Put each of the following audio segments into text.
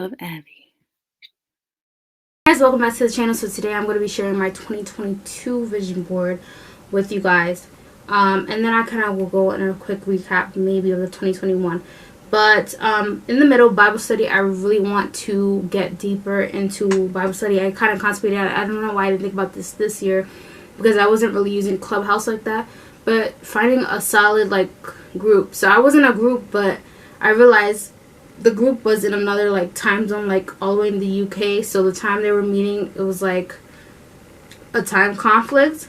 of Abby. Guys, welcome back to the channel. So today I'm going to be sharing my 2022 vision board with you guys. And then I kind of will go in a quick recap maybe of the 2021. But in the middle, Bible study, I really want to get deeper into Bible study. I kind of constipated. I don't know why I didn't think about this year, because I wasn't really using Clubhouse like that. But finding a solid group. So I was in a group, but I realized the group was in another time zone, all the way in the UK. So the time they were meeting, it was like a time conflict.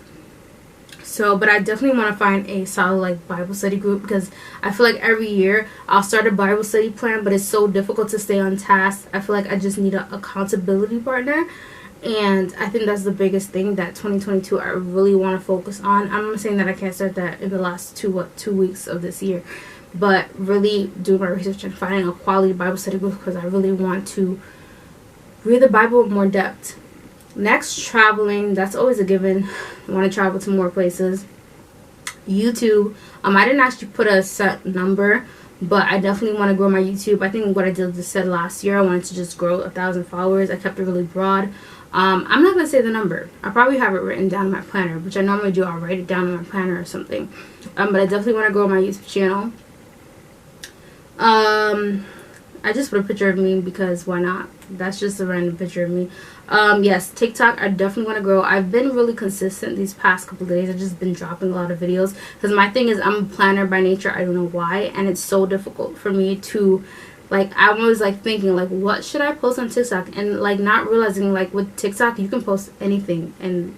So, but I definitely want to find a solid Bible study group, because I feel like every year I'll start a Bible study plan, but it's so difficult to stay on task. I feel like I just need an accountability partner, and I think that's the biggest thing that 2022 I really want to focus on. I'm not saying that I can't start that in the last 2 weeks of this year, but really doing my research and finding a quality Bible study group, because I really want to read the Bible in more depth. Next, traveling. That's always a given. I want to travel to more places. YouTube. I didn't actually put a set number, but I definitely want to grow my YouTube. I think what I just said last year, I wanted to just grow 1,000 followers. I kept it really broad. I'm not going to say the number. I probably have it written down in my planner, which I normally do. I'll write it down in my planner or something. But I definitely want to grow my YouTube channel. I just put a picture of me because why not? That's just a random picture of me. Yes, TikTok, I definitely want to grow. I've been really consistent these past couple of days. I've just been dropping a lot of videos, because my thing is I'm a planner by nature. I don't know why, and it's so difficult for me to, I'm always thinking what should I post on TikTok, and not realizing with TikTok you can post anything and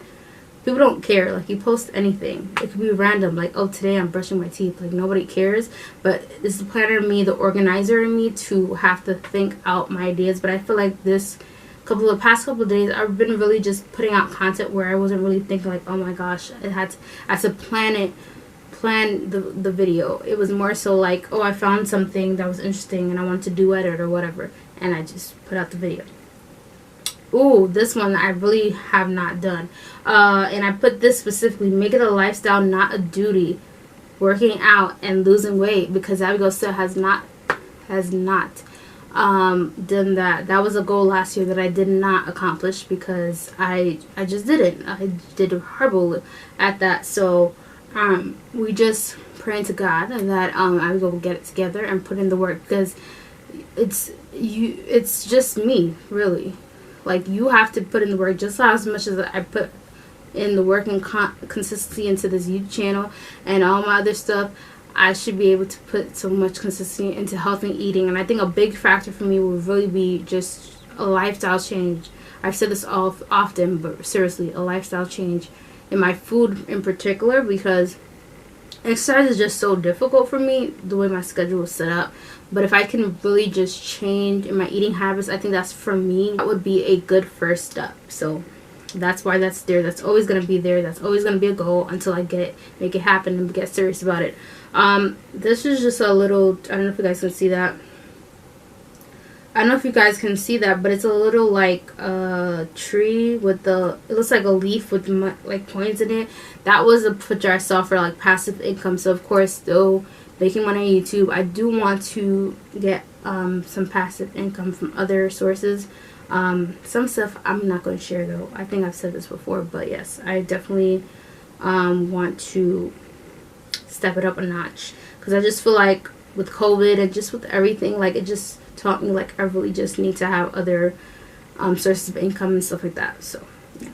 people don't care. You post anything. It could be random. Oh, today I'm brushing my teeth. Nobody cares. But it's the planner in me, the organizer in me, to have to think out my ideas. But I feel like this past couple of days, I've been really just putting out content where I wasn't really thinking oh my gosh, I had to plan the video. It was more so oh, I found something that was interesting and I wanted to duet it or whatever. And I just put out the video. Ooh, this one I really have not done. And I put this specifically: make it a lifestyle, not a duty. Working out and losing weight, because Abigail still has not done that. That was a goal last year that I did not accomplish, because I just didn't. I did horrible at that. So we just praying to God that Abigail will get it together and put in the work, because it's just me, really. You have to put in the work just as much as I put in the work and consistency into this YouTube channel and all my other stuff. I should be able to put so much consistency into healthy eating. And I think a big factor for me would really be just a lifestyle change. I've said this often, but seriously, a lifestyle change in my food in particular, because exercise is just so difficult for me the way my schedule is set up. But if I can really just change in my eating habits, I think that's, for me, that would be a good first step. So that's why that's there. That's always going to be there. That's always going to be a goal until I make it happen and get serious about it. This is just a little, I don't know if you guys can see that. I don't know if you guys can see that, but it's a little tree with it looks like a leaf with points in it. That was a picture I saw for passive income. So of course, still making money on YouTube, I do want to get some passive income from other sources. Some stuff I'm not going to share though. I think I've said this before, but yes, I definitely want to step it up a notch, because I just feel like with COVID and just with everything, it just taught me I really just need to have other sources of income and stuff like that. So yeah.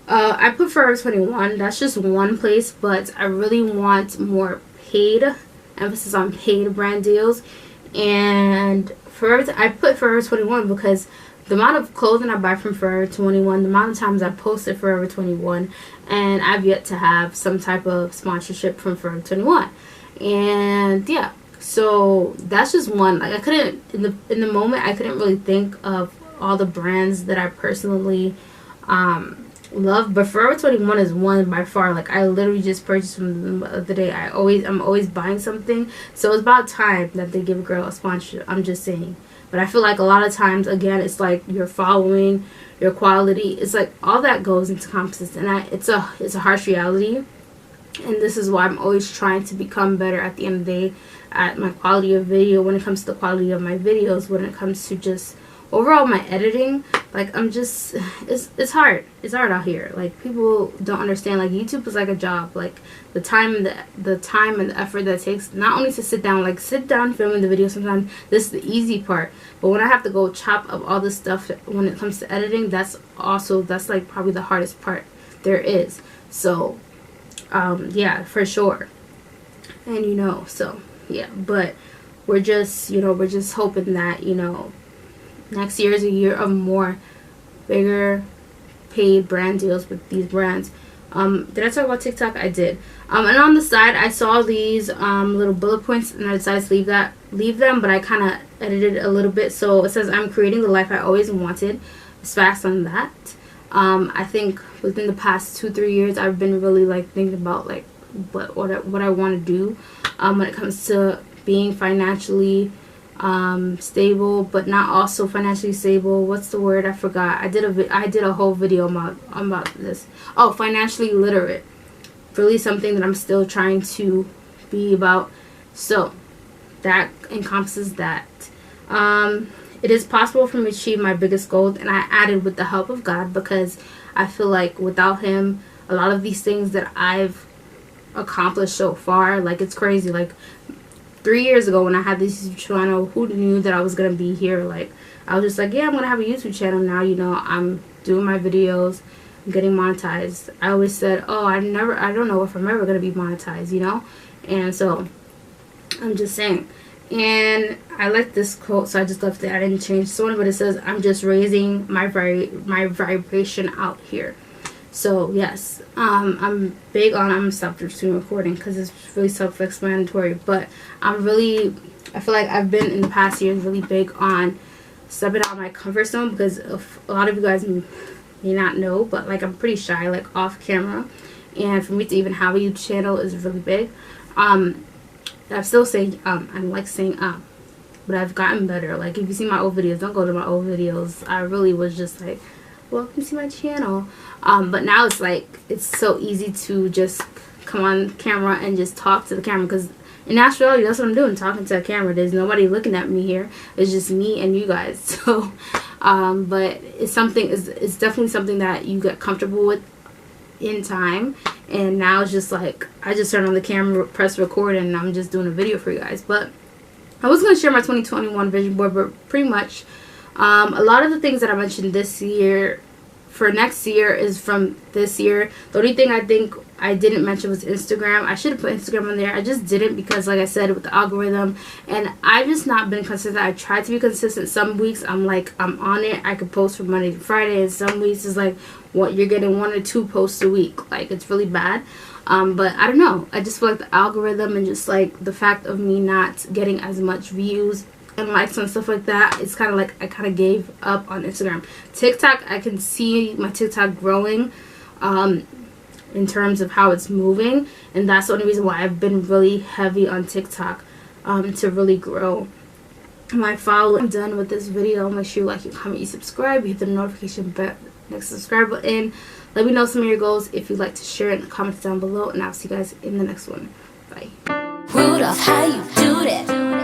I put Forever 21. That's just one place, but I really want more paid, emphasis on paid brand deals. And I put Forever 21 because the amount of clothing I buy from Forever 21, the amount of times I posted Forever 21, and I've yet to have some type of sponsorship from Forever 21. And yeah, so that's just one. I couldn't in the moment, I couldn't really think of all the brands that I personally love, but Forever 21 is one by far. I literally just purchased from them the other day. I'm always buying something, so it's about time that they give a girl a sponsorship. I'm just saying. But I feel like a lot of times, again, it's your following, your quality. It's all that goes into competition, and it's a harsh reality. And this is why I'm always trying to become better at the end of the day. at my quality of video, when it comes to the quality of my videos, when it comes to just overall my editing. Like, I'm just, it's hard out here. Like, people don't understand, like, YouTube is like a job. Like, the time and the effort that it takes, not only to sit down filming the video. Sometimes this is the easy part, but when I have to go chop up all this stuff when it comes to editing, that's like probably the hardest part there is. So yeah, for sure. And so yeah, but we're just hoping that next year is a year of more bigger paid brand deals with these brands. Did I talk about TikTok? I did. And on the side, I saw these little bullet points, and I decided to leave them, but I kind of edited a little bit. So it says, I'm creating the life I always wanted. It's fast on that. I think within the past 2-3 years, I've been really like thinking about like what I want to do when it comes to being financially stable, but not also financially stable. What's the word? I forgot. I did a whole video about this. Oh, financially literate. Really something that I'm still trying to be about. So that encompasses that. It is possible for me to achieve my biggest goals, and I added with the help of God, because I feel like without him, a lot of these things that I've accomplished so far, like, it's crazy. Like, 3 years ago when I had this YouTube channel, who knew that I was going to be here? Like, I was just like, yeah, I'm going to have a YouTube channel now. I'm doing my videos, I'm getting monetized. I always said, oh, I don't know if I'm ever going to be monetized, And so I'm just saying. And I like this quote, so I just left it. I didn't change so much, but it says, I'm just raising my vibration out here. So yes, I'm big on, I'm gonna stop doing recording because it's really self-explanatory, but I feel like I've been in the past years really big on stepping out of my comfort zone, because a lot of you guys may not know, but like, I'm pretty shy, like, off camera, and for me to even have a YouTube channel is really big. I'm still saying I like saying but I've gotten better. Like, if you see my old videos, don't go to my old videos. I really was just like, welcome to my channel. But now it's like, it's so easy to just come on camera and just talk to the camera, because in actuality, that's what I'm doing, talking to a camera. There's nobody looking at me here. It's just me and you guys. So but it's definitely something that you get comfortable with in time, and now it's just like, I just turn on the camera, press record, and I'm just doing a video for you guys. But I was going to share my 2021 vision board, but pretty much a lot of the things that I mentioned this year for next year is from this year. The only thing I think I didn't mention was Instagram. I should have put Instagram on there. I just didn't, because like I said, with the algorithm, and I've just not been consistent. I tried to be consistent. Some weeks I'm on it, I could post from Monday to Friday, and some weeks it's like, what, you're getting 1 or 2 posts a week. Like, it's really bad. But I don't know, I just feel like the algorithm, and just like the fact of me not getting as much views and likes and stuff like that, it's kind of like I kind of gave up on Instagram. TikTok, I can see my TikTok growing in terms of how it's moving, and that's the only reason why I've been really heavy on TikTok, to really grow my following. I'm done with this video. Make sure you like, you comment, you subscribe, you hit the notification bell next to the subscribe button. Let me know some of your goals if you'd like to share it in the comments down below, and I'll see you guys in the next one. Bye. Rudolph, how you do that?